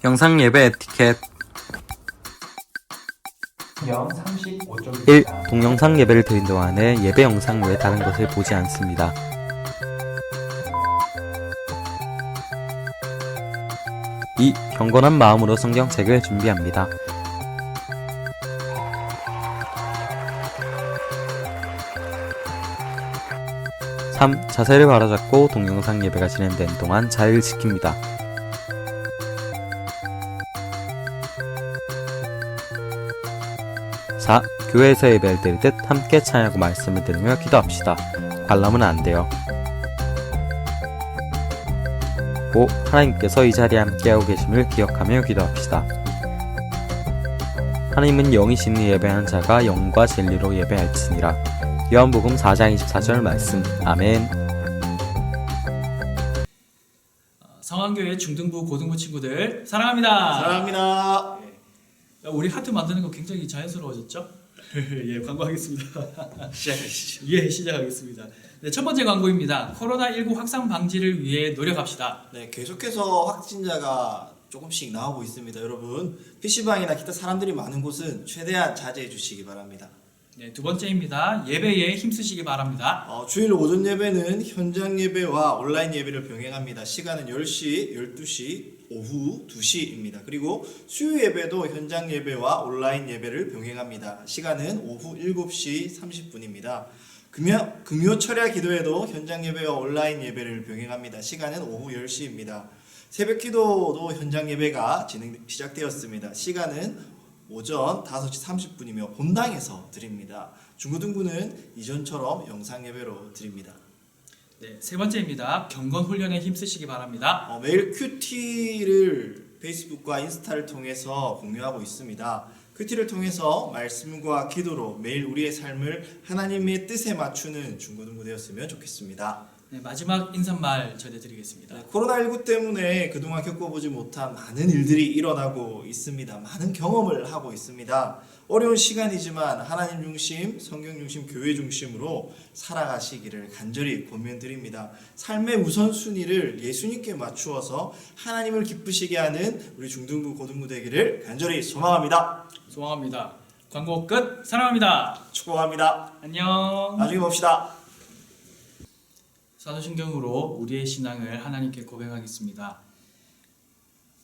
영상 예배 에티켓. 경 35쪽입니다. 1. 동영상 예배를 드린 동안에 예배 영상 외 다른 것을 보지 않습니다. 2. 경건한 마음으로 성경책을 준비합니다. 3. 자세를 바로잡고 동영상 예배가 진행되는 동안 자리를 지킵니다. 4. 교회에서 예배를 드릴 듯 함께 찬양하고 말씀을 들으며 기도합시다. 관람은 안 돼요. 5. 하나님께서 이 자리에 함께하고 계심을 기억하며 기도합시다. 하나님은 영이신 이 예배하는 자가 영과 진리로 예배할지니라. 요한복음 4장 24절 말씀. 아멘. 성안교회 중등부 고등부 친구들 사랑합니다. 사랑합니다. 우리 하트 만드는 거 굉장히 자연스러워졌죠? 예, 광고하겠습니다. 시작하시죠. 예, 시작하겠습니다. 네, 첫 번째 광고입니다. 코로나19 확산 방지를 위해 노력합시다. 네, 계속해서 확진자가 조금씩 나오고 있습니다. 여러분, PC방이나 기타 사람들이 많은 곳은 최대한 자제해 주시기 바랍니다. 네, 두 번째입니다. 예배에 힘쓰시기 바랍니다. 주일 오전 예배는 현장 예배와 온라인 예배를 병행합니다. 시간은 10시, 12시, 오후 2시입니다. 그리고 수요 예배도 현장 예배와 온라인 예배를 병행합니다. 시간은 오후 7시 30분입니다. 금요 철야 기도회도 현장 예배와 온라인 예배를 병행합니다. 시간은 오후 10시입니다. 새벽 기도도 현장 예배가 시작되었습니다. 시간은 오전 5시 30분이며 본당에서 드립니다. 중고등부는 이전처럼 영상 예배로 드립니다. 네, 세 번째입니다. 경건 훈련에 힘쓰시기 바랍니다. 매일 큐티를 페이스북과 인스타를 통해서 공유하고 있습니다. 큐티를 통해서 말씀과 기도로 매일 우리의 삶을 하나님의 뜻에 맞추는 중고등부 되었으면 좋겠습니다. 네, 마지막 인사말 전해드리겠습니다. 코로나19 때문에 그동안 겪어보지 못한 많은 일들이 일어나고 있습니다. 많은 경험을 하고 있습니다. 어려운 시간이지만 하나님 중심, 성경 중심, 교회 중심으로 살아가시기를 간절히 권면드립니다. 삶의 우선순위를 예수님께 맞추어서 하나님을 기쁘시게 하는 우리 중등부, 고등부 되기를 간절히 소망합니다. 소망합니다. 광고 끝. 사랑합니다. 축복합니다. 안녕. 나중에 봅시다. 사도신경으로 우리의 신앙을 하나님께 고백하겠습니다.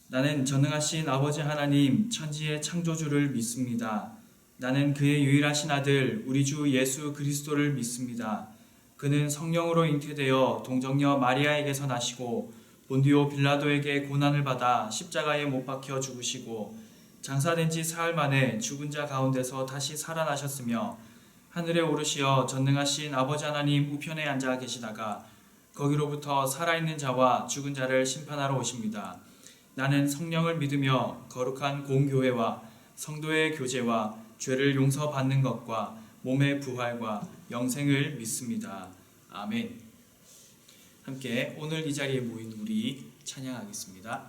나는 전능하신 아버지 하나님, 천지의 창조주를 믿습니다. 나는 그의 유일하신 아들, 우리 주 예수 그리스도를 믿습니다. 그는 성령으로 잉태되어 동정녀 마리아에게서 나시고 본디오 빌라도에게 고난을 받아 십자가에 못 박혀 죽으시고 장사된 지 사흘 만에 죽은 자 가운데서 다시 살아나셨으며 하늘에 오르시어 전능하신 아버지 하나님 우편에 앉아 계시다가 거기로부터 살아있는 자와 죽은 자를 심판하러 오십니다. 나는 성령을 믿으며 거룩한 공교회와 성도의 교제와 죄를 용서받는 것과 몸의 부활과 영생을 믿습니다. 아멘. 함께 오늘 이 자리에 모인 우리 찬양하겠습니다.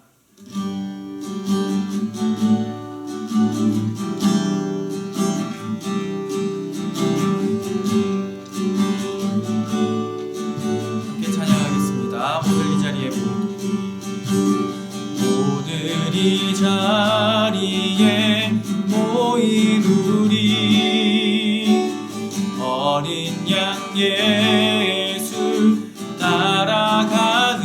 오늘 이 자리에 모인 우리 어린 양 예수 따라가는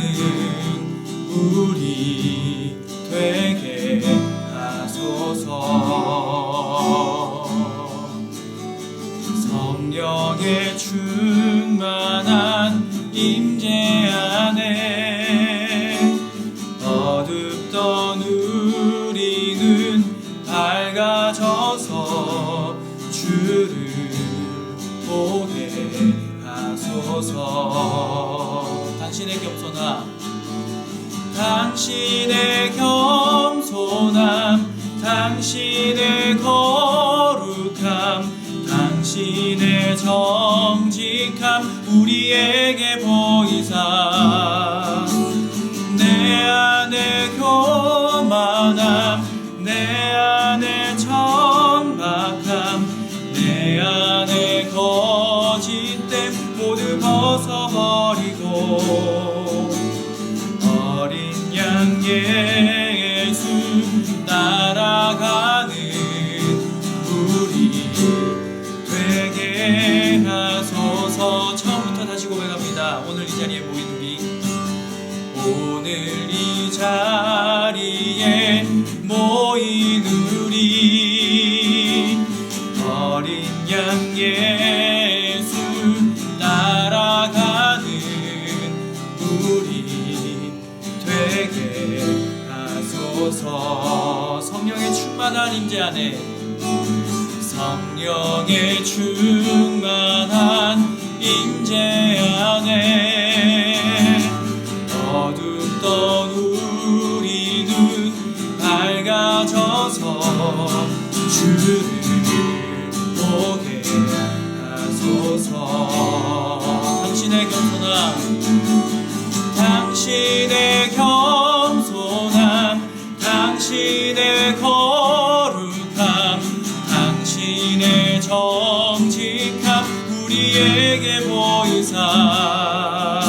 우리 되게 하소서. 성령의 충만한 임재 안에 어둡던 우리는 밝아져서 주를 보게 하소서. 당신의 겸손함, 당신의 거룩함, 당신의 정직함 우리에게 보이사 내 안에 교만함, 내 안에 천박함, 내 안에 거짓됨 모두 벗어버리고 어린 양 예수 하소서. 성령의 충만한 임재 안에, 성령의 충만한 임재 안에 어둡던 우리 눈 밝아져서 주를 보게 하소서. 당신의 겸손함, 당신의 겸손함, 당신의 거룩함, 당신의 정직함 우리에게 보이사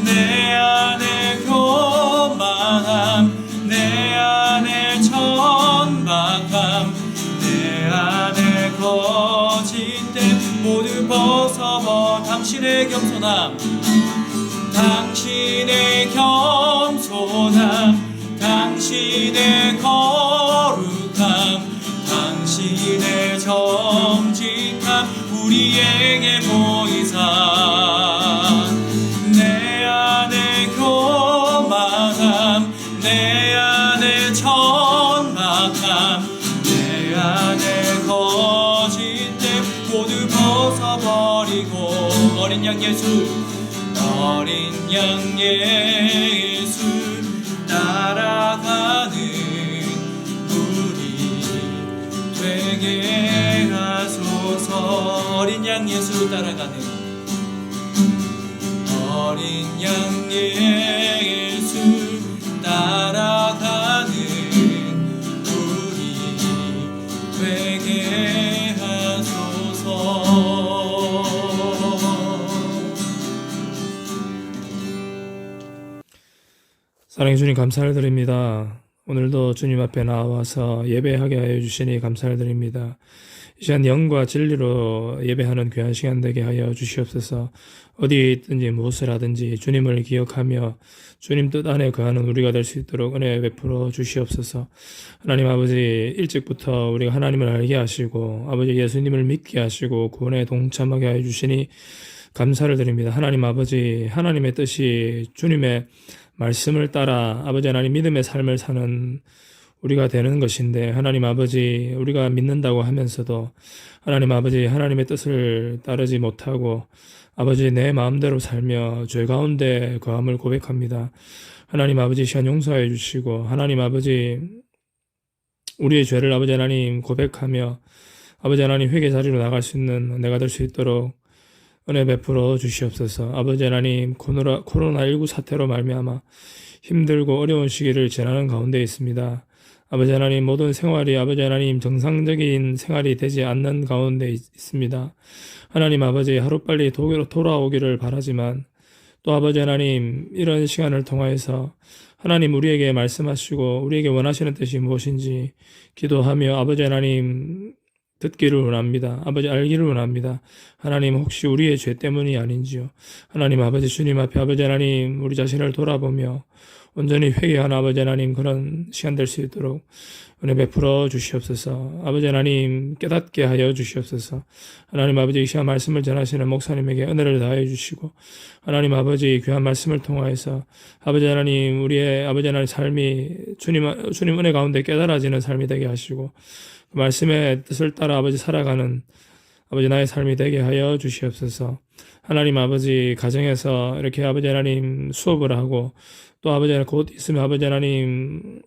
내 안에 교만함, 내 안에 천박함, 내 안에 거짓됨 모두 벗어버. 당신의 겸손함, 당신의 겸손함, 당신의 거룩함, 당신의 정직함 우리에게 보이사 내 안에 교만함, 내 안에 천박함, 내 안에 거짓됨 모두 벗어버리고 어린 양 예수, 어린 양 예수 따라가는 우리 되게 하소서. 어린 양 예수 따라가는, 어린 양 예수 따라가는 우리 되게 하소서. 사랑해 주님, 감사를 드립니다. 오늘도 주님 앞에 나와서 예배하게 하여 주시니 감사를 드립니다. 이 시간 영과 진리로 예배하는 귀한 시간 되게 하여 주시옵소서. 어디 있든지 무엇을 하든지 주님을 기억하며 주님 뜻 안에 거하는 우리가 될 수 있도록 은혜 베풀어 주시옵소서. 하나님 아버지, 일찍부터 우리가 하나님을 알게 하시고 아버지 예수님을 믿게 하시고 구원에 동참하게 하여 주시니 감사를 드립니다. 하나님 아버지, 하나님의 뜻이 주님의 말씀을 따라 아버지 하나님 믿음의 삶을 사는 우리가 되는 것인데, 하나님 아버지, 우리가 믿는다고 하면서도 하나님 아버지 하나님의 뜻을 따르지 못하고 아버지 내 마음대로 살며 죄 가운데 거함을 고백합니다. 하나님 아버지 시간 용서해 주시고 하나님 아버지 우리의 죄를 아버지 하나님 고백하며 아버지 하나님 회개 자리로 나갈 수 있는 내가 될 수 있도록 은혜 베풀어 주시옵소서. 아버지 하나님, 코로나19 사태로 말미암아 힘들고 어려운 시기를 지나는 가운데 있습니다. 아버지 하나님, 모든 생활이 아버지 하나님 정상적인 생활이 되지 않는 가운데 있습니다. 하나님 아버지, 하루빨리 돌아오기를 바라지만 또 아버지 하나님, 이런 시간을 통하여서 하나님 우리에게 말씀하시고 우리에게 원하시는 뜻이 무엇인지 기도하며 아버지 하나님 듣기를 원합니다. 아버지 알기를 원합니다. 하나님, 혹시 우리의 죄 때문이 아닌지요. 하나님 아버지, 주님 앞에 아버지 하나님 우리 자신을 돌아보며 온전히 회개하는 아버지 하나님 그런 시간 될 수 있도록 은혜 베풀어 주시옵소서. 아버지 하나님 깨닫게 하여 주시옵소서. 하나님 아버지, 이 시간 말씀을 전하시는 목사님에게 은혜를 다해 주시고 하나님 아버지 귀한 말씀을 통하여서 아버지 하나님 우리의 아버지 하나님 삶이 주님 은혜 가운데 깨달아지는 삶이 되게 하시고 그 말씀의 뜻을 따라 아버지 살아가는 아버지 나의 삶이 되게 하여 주시옵소서. 하나님 아버지, 가정에서 이렇게 아버지 하나님 수업을 하고 또 아버지 하나님 곧 있으면 아버지 하나님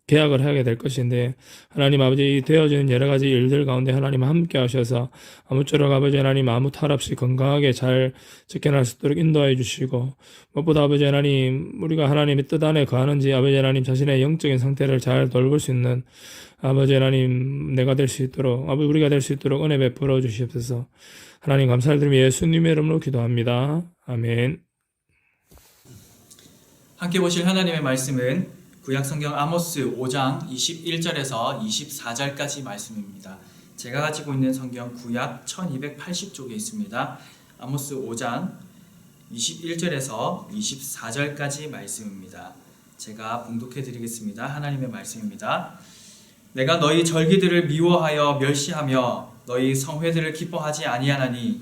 계약을 하게 될 것인데, 하나님 아버지 되어지는 여러 가지 일들 가운데 하나님 함께 하셔서 아무쪼록 아버지 하나님 아무 탈 없이 건강하게 잘 지켜날 수 있도록 인도해 주시고, 무엇보다 아버지 하나님 우리가 하나님의 뜻 안에 거하는지 아버지 하나님 자신의 영적인 상태를 잘 돌볼 수 있는 아버지 하나님 내가 될 수 있도록 아버지 우리가 될 수 있도록 은혜 베풀어 주시옵소서. 하나님 감사를 드리며 예수님의 이름으로 기도합니다. 아멘. 함께 보실 하나님의 말씀은 구약성경 아모스 5장 21절에서 24절까지 말씀입니다. 제가 가지고 있는 성경 구약 1280쪽에 있습니다. 아모스 5장 21절에서 24절까지 말씀입니다. 제가 봉독해 드리겠습니다. 하나님의 말씀입니다. 내가 너희 절기들을 미워하여 멸시하며 너희 성회들을 기뻐하지 아니하나니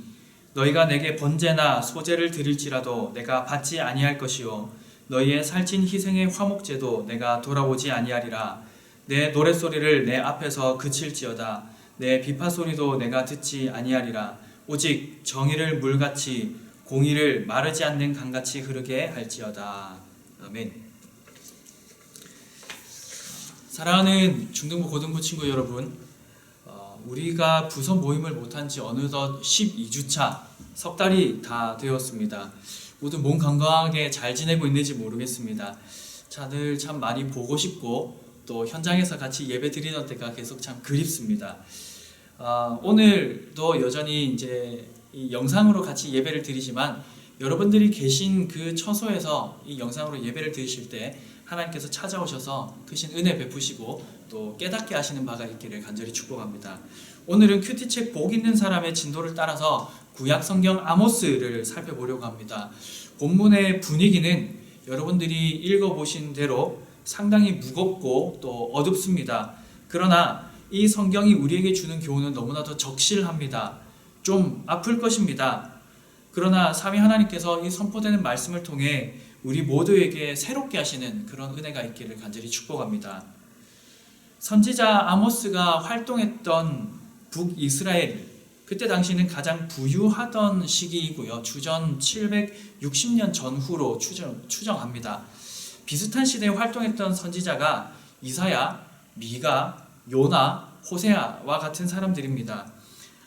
너희가 내게 번제나 소제를 드릴지라도 내가 받지 아니할 것이요 너희의 살찐 희생의 화목제도 내가 돌아보지 아니하리라. 내 노랫소리를 내 앞에서 그칠지어다. 내 비파소리도 내가 듣지 아니하리라. 오직 정의를 물같이 공의를 마르지 않는 강같이 흐르게 할지어다. 아멘. 사랑하는 중등부 고등부 친구 여러분, 우리가 부서 모임을 못한 지 어느덧 12주차, 석 달이 다 되었습니다. 모두 몸 건강하게 잘 지내고 있는지 모르겠습니다. 다들 참 많이 보고 싶고 또 현장에서 같이 예배 드리는 때가 계속 참 그립습니다. 오늘도 여전히 이제 이 영상으로 같이 예배를 드리지만 여러분들이 계신 그 처소에서 이 영상으로 예배를 드리실 때 하나님께서 찾아오셔서 크신 은혜 베푸시고 또 깨닫게 하시는 바가 있기를 간절히 축복합니다. 오늘은 큐티책 복 있는 사람의 진도를 따라서 구약 성경 아모스를 살펴보려고 합니다. 본문의 분위기는 여러분들이 읽어보신 대로 상당히 무겁고 또 어둡습니다. 그러나 이 성경이 우리에게 주는 교훈은 너무나도 적실합니다. 좀 아플 것입니다. 그러나 삼위 하나님께서 이 선포되는 말씀을 통해 우리 모두에게 새롭게 하시는 그런 은혜가 있기를 간절히 축복합니다. 선지자 아모스가 활동했던 북이스라엘, 그때 당시는 가장 부유하던 시기이고요. 주전 760년 전후로 추정합니다. 비슷한 시대에 활동했던 선지자가 이사야, 미가, 요나, 호세아와 같은 사람들입니다.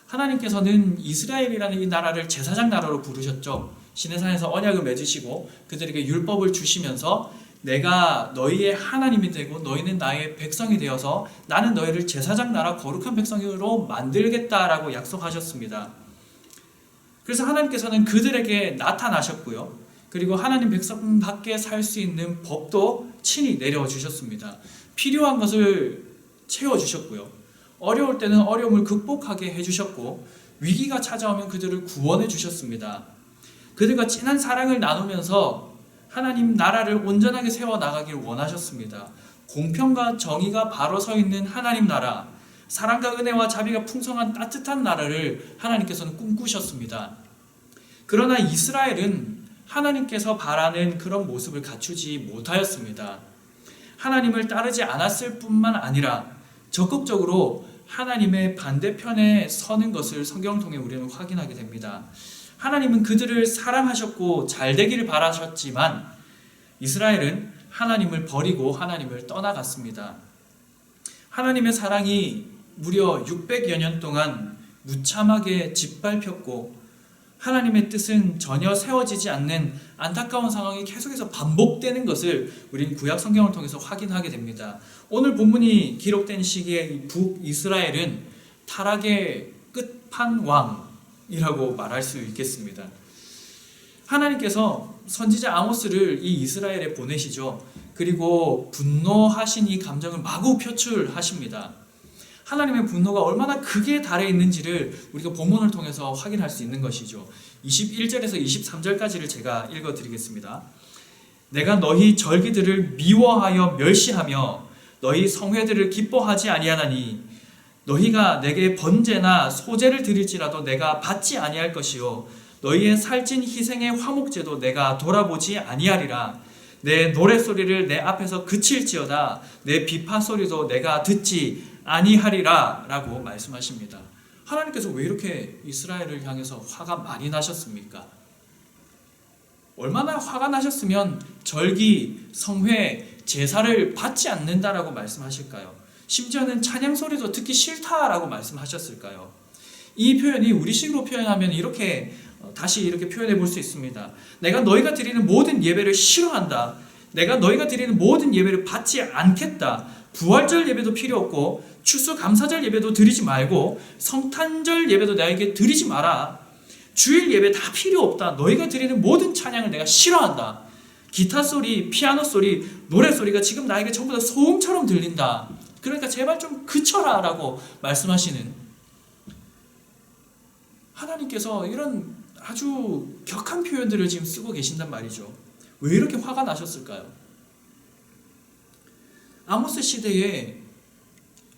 하나님께서는 이스라엘이라는 이 나라를 제사장 나라로 부르셨죠. 시내산에서 언약을 맺으시고 그들에게 율법을 주시면서 내가 너희의 하나님이 되고 너희는 나의 백성이 되어서 나는 너희를 제사장 나라 거룩한 백성으로 만들겠다라고 약속하셨습니다. 그래서 하나님께서는 그들에게 나타나셨고요. 그리고 하나님 백성밖에 살 수 있는 법도 친히 내려 주셨습니다. 필요한 것을 채워 주셨고요. 어려울 때는 어려움을 극복하게 해주셨고 위기가 찾아오면 그들을 구원해 주셨습니다. 그들과 진한 사랑을 나누면서 하나님 나라를 온전하게 세워나가길 원하셨습니다. 공평과 정의가 바로 서 있는 하나님 나라, 사랑과 은혜와 자비가 풍성한 따뜻한 나라를 하나님께서는 꿈꾸셨습니다. 그러나 이스라엘은 하나님께서 바라는 그런 모습을 갖추지 못하였습니다. 하나님을 따르지 않았을 뿐만 아니라 적극적으로 하나님의 반대편에 서는 것을 성경을 통해 우리는 확인하게 됩니다. 하나님은 그들을 사랑하셨고 잘 되기를 바라셨지만 이스라엘은 하나님을 버리고 하나님을 떠나갔습니다. 하나님의 사랑이 무려 600여 년 동안 무참하게 짓밟혔고 하나님의 뜻은 전혀 세워지지 않는 안타까운 상황이 계속해서 반복되는 것을 우리는 구약 성경을 통해서 확인하게 됩니다. 오늘 본문이 기록된 시기에 북이스라엘은 타락의 끝판왕이라고 말할 수 있겠습니다. 하나님께서 선지자 아모스를 이 이스라엘에 보내시죠. 그리고 분노하신 이 감정을 마구 표출하십니다. 하나님의 분노가 얼마나 극에 달해 있는지를 우리가 본문을 통해서 확인할 수 있는 것이죠. 21절에서 23절까지를 제가 읽어드리겠습니다. 내가 너희 절기들을 미워하여 멸시하며 너희 성회들을 기뻐하지 아니하나니 너희가 내게 번제나 소제를 드릴지라도 내가 받지 아니할 것이요 너희의 살찐 희생의 화목제도 내가 돌아보지 아니하리라. 내 노랫소리를 내 앞에서 그칠지어다 내 비파소리도 내가 듣지 아니하리라 라고 말씀하십니다. 하나님께서 왜 이렇게 이스라엘을 향해서 화가 많이 나셨습니까? 얼마나 화가 나셨으면 절기, 성회, 제사를 받지 않는다라고 말씀하실까요? 심지어는 찬양 소리도 듣기 싫다라고 말씀하셨을까요? 이 표현이 우리식으로 표현하면 이렇게 다시 이렇게 표현해 볼 수 있습니다. 내가 너희가 드리는 모든 예배를 싫어한다. 내가 너희가 드리는 모든 예배를 받지 않겠다. 부활절 예배도 필요 없고 추수감사절 예배도 드리지 말고 성탄절 예배도 나에게 드리지 마라. 주일 예배 다 필요 없다. 너희가 드리는 모든 찬양을 내가 싫어한다. 기타 소리, 피아노 소리, 노래 소리가 지금 나에게 전부 다 소음처럼 들린다. 그러니까 제발 좀 그쳐라 라고 말씀하시는 하나님께서 이런 아주 격한 표현들을 지금 쓰고 계신단 말이죠. 왜 이렇게 화가 나셨을까요? 아모스 시대에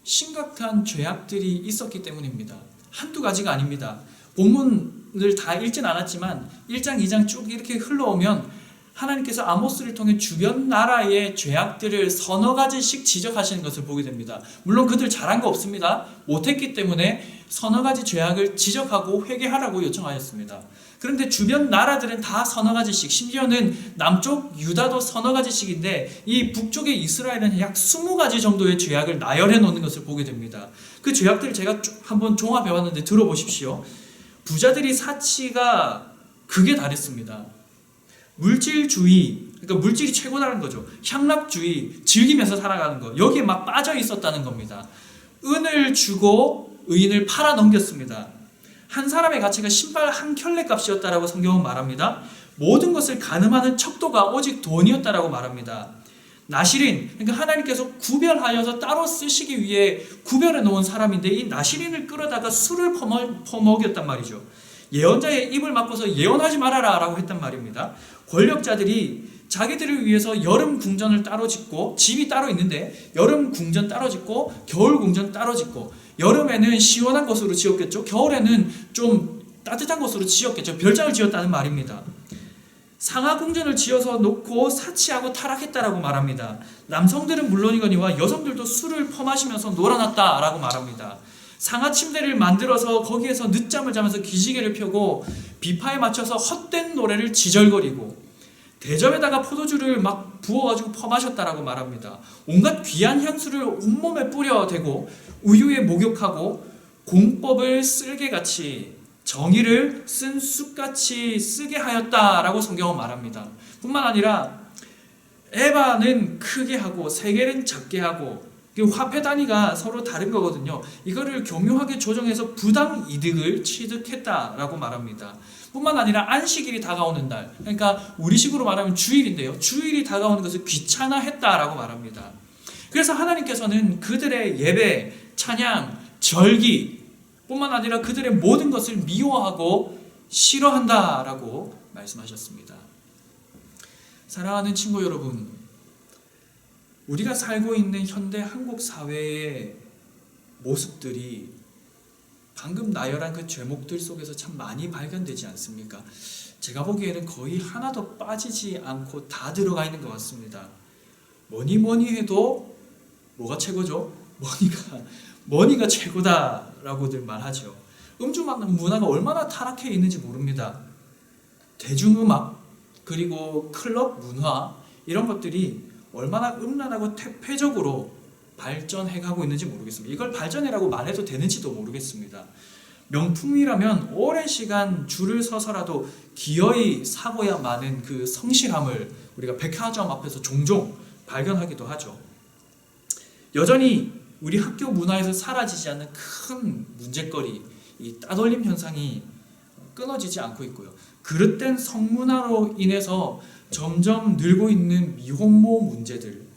심각한 죄악들이 있었기 때문입니다. 한두 가지가 아닙니다. 본문을 다 읽진 않았지만 1장, 2장 쭉 이렇게 흘러오면 하나님께서 아모스를 통해 주변 나라의 죄악들을 서너 가지씩 지적하시는 것을 보게 됩니다. 물론 그들 잘한 거 없습니다. 못했기 때문에 서너 가지 죄악을 지적하고 회개하라고 요청하였습니다. 그런데 주변 나라들은 다 서너 가지씩, 심지어는 남쪽 유다도 서너 가지씩인데 이 북쪽의 이스라엘은 약 20가지 정도의 죄악을 나열해 놓는 것을 보게 됩니다. 그 죄악들을 제가 한번 종합해 왔는데 들어보십시오. 부자들이 사치가 극에 달했습니다. 물질주의, 그러니까 물질이 최고다는 거죠. 향락주의, 즐기면서 살아가는 거, 여기에 막 빠져 있었다는 겁니다. 은을 주고 의인을 팔아 넘겼습니다. 한 사람의 가치가 신발 한 켤레 값이었다라고 성경은 말합니다. 모든 것을 가늠하는 척도가 오직 돈이었다라고 말합니다. 나시린, 그러니까 하나님께서 구별하여서 따로 쓰시기 위해 구별해 놓은 사람인데 이 나시린을 끌어다가 술을 퍼먹였단 말이죠. 예언자의 입을 막고서 예언하지 말아라 라고 했단 말입니다. 권력자들이 자기들을 위해서 여름 궁전을 따로 짓고, 집이 따로 있는데 여름 궁전 따로 짓고 겨울 궁전 따로 짓고, 여름에는 시원한 곳으로 지었겠죠. 겨울에는 좀 따뜻한 곳으로 지었겠죠. 별장을 지었다는 말입니다. 상하 궁전을 지어서 놓고 사치하고 타락했다라고 말합니다. 남성들은 물론이거니와 여성들도 술을 퍼마시면서 놀아났다라고 말합니다. 상하 침대를 만들어서 거기에서 늦잠을 자면서 기지개를 펴고 비파에 맞춰서 헛된 노래를 지절거리고 대접에다가 포도주를 막 부어가지고 퍼마셨다라고 말합니다. 온갖 귀한 향수를 온몸에 뿌려대고 우유에 목욕하고 공법을 쓸개같이 정의를 쓴 쑥같이 쓰게 하였다라고 성경은 말합니다. 뿐만 아니라 에바는 크게 하고 세겔은 작게 하고 화폐 단위가 서로 다른 거거든요. 이거를 교묘하게 조정해서 부당 이득을 취득했다라고 말합니다. 뿐만 아니라 안식일이 다가오는 날, 그러니까 우리식으로 말하면 주일인데요. 주일이 다가오는 것을 귀찮아했다라고 말합니다. 그래서 하나님께서는 그들의 예배, 찬양, 절기 뿐만 아니라 그들의 모든 것을 미워하고 싫어한다라고 말씀하셨습니다. 사랑하는 친구 여러분, 우리가 살고 있는 현대 한국 사회의 모습들이 방금 나열한 그 죄목들 속에서 참 많이 발견되지 않습니까? 제가 보기에는 거의 하나도 빠지지 않고 다 들어가 있는 것 같습니다. 뭐니 해도 뭐가 최고죠? 머니가 최고다라고들 말하죠. 음주 문화가 얼마나 타락해 있는지 모릅니다. 대중음악 그리고 클럽 문화 이런 것들이 얼마나 음란하고 퇴폐적으로 발전해가고 있는지 모르겠습니다. 이걸 발전이라고 말해도 되는지도 모르겠습니다. 명품이라면 오랜 시간 줄을 서서라도 기어이 사고야 마는 그 성실함을 우리가 백화점 앞에서 종종 발견하기도 하죠. 여전히 우리 학교 문화에서 사라지지 않는 큰 문제거리, 이 따돌림 현상이 끊어지지 않고 있고요. 그릇된 성문화로 인해서 점점 늘고 있는 미혼모 문제들,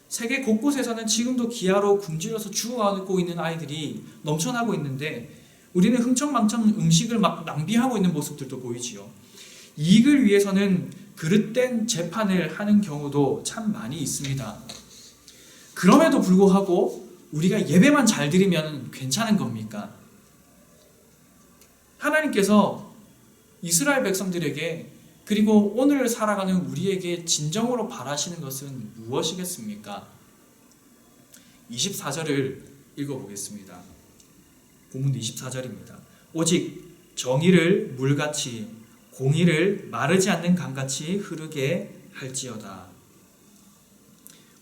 세계 곳곳에서는 지금도 기아로 굶주려서 죽어가고 있는 아이들이 넘쳐나고 있는데 우리는 흥청망청 음식을 막 낭비하고 있는 모습들도 보이지요. 이익을 위해서는 그릇된 재판을 하는 경우도 참 많이 있습니다. 그럼에도 불구하고 우리가 예배만 잘 드리면 괜찮은 겁니까? 하나님께서 이스라엘 백성들에게 그리고 오늘 살아가는 우리에게 진정으로 바라시는 것은 무엇이겠습니까? 24절을 읽어보겠습니다. 본문 24절입니다. 오직 정의를 물같이 공의를 마르지 않는 강같이 흐르게 할지어다.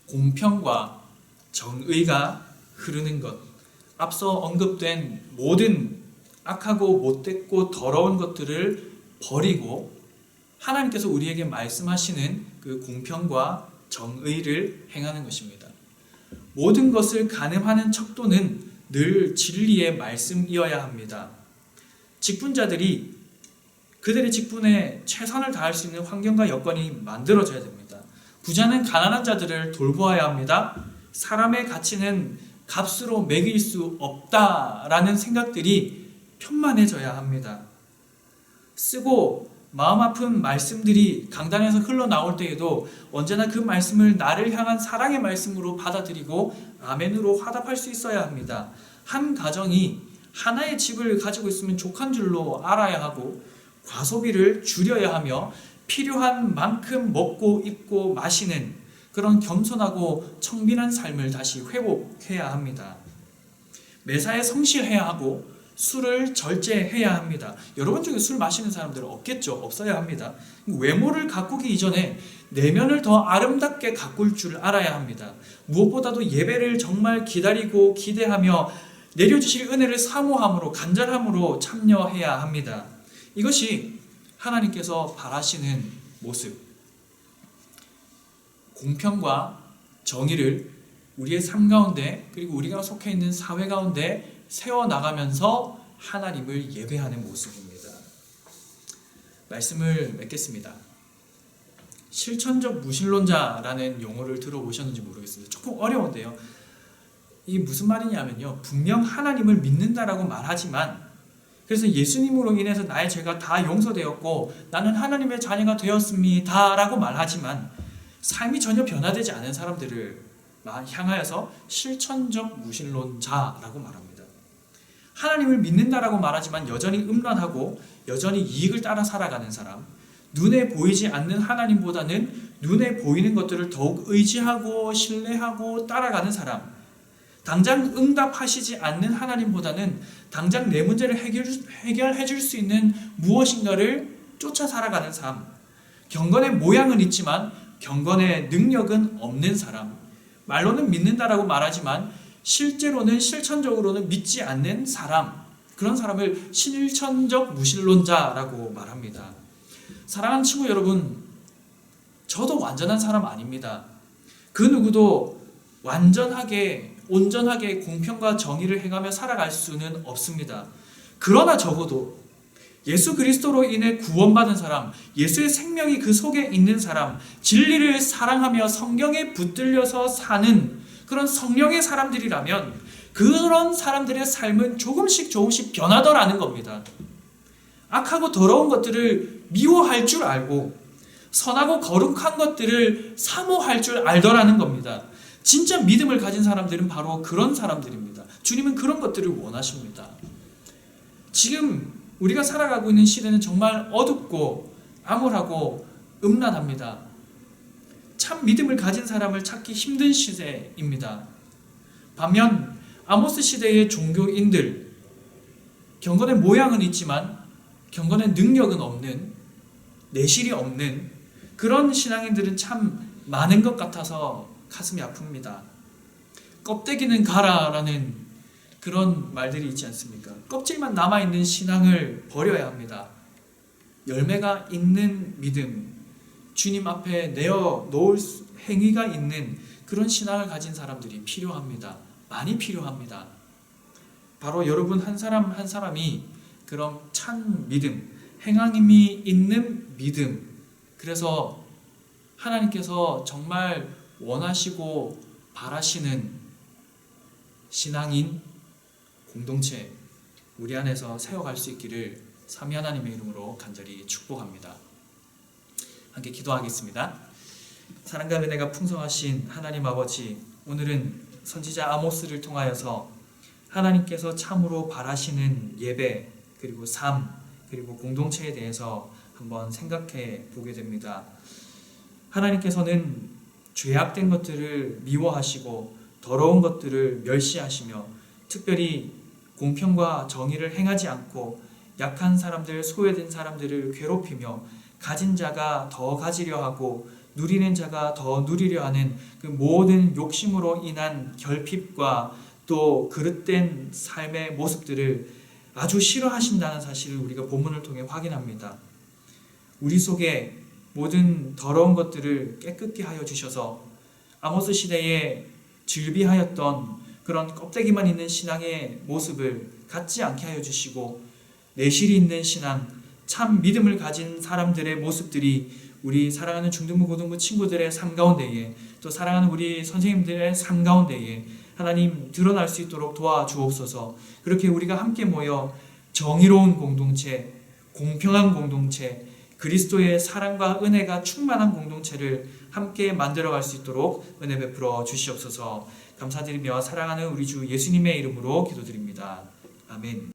공평과 정의가 흐르는 것, 앞서 언급된 모든 악하고 못됐고 더러운 것들을 버리고 하나님께서 우리에게 말씀하시는 그 공평과 정의를 행하는 것입니다. 모든 것을 가늠하는 척도는 늘 진리의 말씀이어야 합니다. 직분자들이 그들의 직분에 최선을 다할 수 있는 환경과 여건이 만들어져야 됩니다. 부자는 가난한 자들을 돌보아야 합니다. 사람의 가치는 값으로 매길 수 없다라는 생각들이 편만해져야 합니다. 쓰고 마음 아픈 말씀들이 강단에서 흘러나올 때에도 언제나 그 말씀을 나를 향한 사랑의 말씀으로 받아들이고 아멘으로 화답할 수 있어야 합니다. 한 가정이 하나의 집을 가지고 있으면 족한 줄로 알아야 하고 과소비를 줄여야 하며 필요한 만큼 먹고 입고 마시는 그런 겸손하고 청빈한 삶을 다시 회복해야 합니다. 매사에 성실해야 하고 술을 절제해야 합니다. 여러분 중에 술 마시는 사람들은 없겠죠? 없어야 합니다. 외모를 가꾸기 이전에 내면을 더 아름답게 가꿀 줄 알아야 합니다. 무엇보다도 예배를 정말 기다리고 기대하며 내려주실 은혜를 사모함으로 간절함으로 참여해야 합니다. 이것이 하나님께서 바라시는 모습, 공평과 정의를 우리의 삶 가운데 그리고 우리가 속해 있는 사회 가운데 세워나가면서 하나님을 예배하는 모습입니다. 말씀을 맺겠습니다. 실천적 무신론자라는 용어를 들어보셨는지 모르겠습니다. 조금 어려운데요. 이게 무슨 말이냐면요. 분명 하나님을 믿는다라고 말하지만 그래서 예수님으로 인해서 나의 죄가 다 용서되었고 나는 하나님의 자녀가 되었습니다 라고 말하지만 삶이 전혀 변화되지 않은 사람들을 향하여서 실천적 무신론자라고 말합니다. 하나님을 믿는다라고 말하지만 여전히 음란하고 여전히 이익을 따라 살아가는 사람, 눈에 보이지 않는 하나님보다는 눈에 보이는 것들을 더욱 의지하고 신뢰하고 따라가는 사람, 당장 응답하시지 않는 하나님보다는 당장 내 문제를 해결해 줄 수 있는 무엇인가를 쫓아 살아가는 삶, 경건의 모양은 있지만 경건의 능력은 없는 사람, 말로는 믿는다라고 말하지만 실제로는 실천적으로는 믿지 않는 사람, 그런 사람을 실천적 무신론자라고 말합니다. 사랑하는 친구 여러분, 저도 완전한 사람 아닙니다. 그 누구도 완전하게 온전하게 공평과 정의를 행하며 살아갈 수는 없습니다. 그러나 적어도 예수 그리스도로 인해 구원받은 사람, 예수의 생명이 그 속에 있는 사람, 진리를 사랑하며 성경에 붙들려서 사는 그런 성령의 사람들이라면 그런 사람들의 삶은 조금씩 변하더라는 겁니다. 악하고 더러운 것들을 미워할 줄 알고 선하고 거룩한 것들을 사모할 줄 알더라는 겁니다. 진짜 믿음을 가진 사람들은 바로 그런 사람들입니다. 주님은 그런 것들을 원하십니다. 지금 우리가 살아가고 있는 시대는 정말 어둡고 암울하고 음란합니다. 참 믿음을 가진 사람을 찾기 힘든 시대입니다. 반면 아모스 시대의 종교인들, 경건의 모양은 있지만 경건의 능력은 없는, 내실이 없는 그런 신앙인들은 참 많은 것 같아서 가슴이 아픕니다. 껍데기는 가라라는 그런 말들이 있지 않습니까? 껍질만 남아있는 신앙을 버려야 합니다. 열매가 있는 믿음, 주님 앞에 내어 놓을 행위가 있는 그런 신앙을 가진 사람들이 필요합니다. 많이 필요합니다. 바로 여러분 한 사람 한 사람이 그런 찬 믿음, 행함이 있는 믿음, 그래서 하나님께서 정말 원하시고 바라시는 신앙인 공동체 우리 안에서 세워갈 수 있기를 삼위 하나님의 이름으로 간절히 축복합니다. 함께 기도하겠습니다. 사랑과 은혜가 풍성하신 하나님 아버지, 오늘은 선지자 아모스를 통하여서 하나님께서 참으로 바라시는 예배, 그리고 삶, 그리고 공동체에 대해서 한번 생각해 보게 됩니다. 하나님께서는 죄악된 것들을 미워하시고 더러운 것들을 멸시하시며 특별히 공평과 정의를 행하지 않고 약한 사람들, 소외된 사람들을 괴롭히며 가진 자가 더 가지려 하고 누리는 자가 더 누리려 하는 그 모든 욕심으로 인한 결핍과 또 그릇된 삶의 모습들을 아주 싫어하신다는 사실을 우리가 본문을 통해 확인합니다. 우리 속에 모든 더러운 것들을 깨끗게 하여 주셔서 아모스 시대에 즐비하였던 그런 껍데기만 있는 신앙의 모습을 갖지 않게 하여 주시고 내실이 있는 신앙, 참 믿음을 가진 사람들의 모습들이 우리 사랑하는 중등부 고등부 친구들의 삶 가운데에 또 사랑하는 우리 선생님들의 삶 가운데에 하나님 드러날 수 있도록 도와주옵소서. 그렇게 우리가 함께 모여 정의로운 공동체, 공평한 공동체, 그리스도의 사랑과 은혜가 충만한 공동체를 함께 만들어갈 수 있도록 은혜 베풀어 주시옵소서. 감사드리며 사랑하는 우리 주 예수님의 이름으로 기도드립니다. 아멘.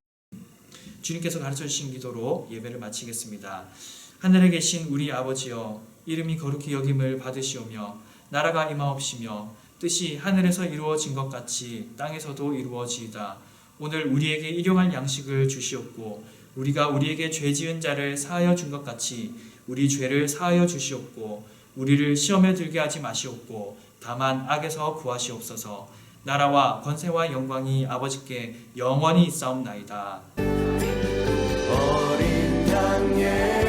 주님께서 가르쳐 주신 기도로 예배를 마치겠습니다. 하늘에 계신 우리 아버지여, 이름이 거룩히 여김을 받으시오며 나라가 임하옵시며 뜻이 하늘에서 이루어진 것 같이 땅에서도 이루어지이다. 오늘 우리에게 일용할 양식을 주시옵고 우리가 우리에게 죄 지은 자를 사하여 준 것 같이 우리 죄를 사하여 주시옵고 우리를 시험에 들게 하지 마시옵고 다만 악에서 구하시옵소서. 나라와 권세와 영광이 아버지께 영원히 있사옵나이다. 어린 양의